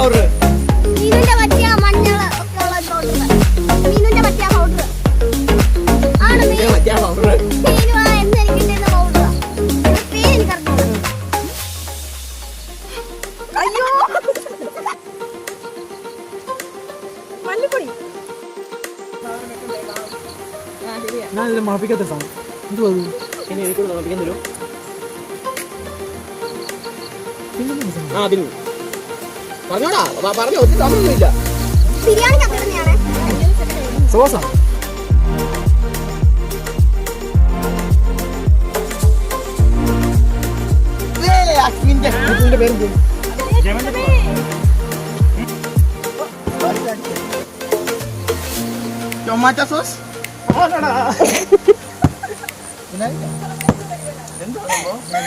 Powder. മീനിന്റെ പറ്റിയ മഞ്ഞൾ ഒക്കെ ഉള്ള പൗഡർ. മീനിന്റെ പറ്റിയ പൗഡർ ആണ്. പറ്റിയ പൗഡർ മീനുവാ എന്ന് എനിക്കിന്റെ പൗഡർ. പേര് എനിക്കറിയില്ല. അയ്യോ മല്ലിപ്പൊടി. ഞാനിത് മുളപ്പിക്കാത്ത സാധനം എന്തുവാ പിന്നെ എനിക്കൂടെ നോക്കിക്കാൻ തരൂ. ആ പിന്നെ പറഞ്ഞോടാ, പറഞ്ഞോ, ഒത്തിരി സമയമൊന്നുമില്ല. ബിരിയാണിക്ക് അത്ര തന്നെയാണ്. സോസാ അശ്വിന്റെ പേര് ടൊമാറ്റോ സോസ്.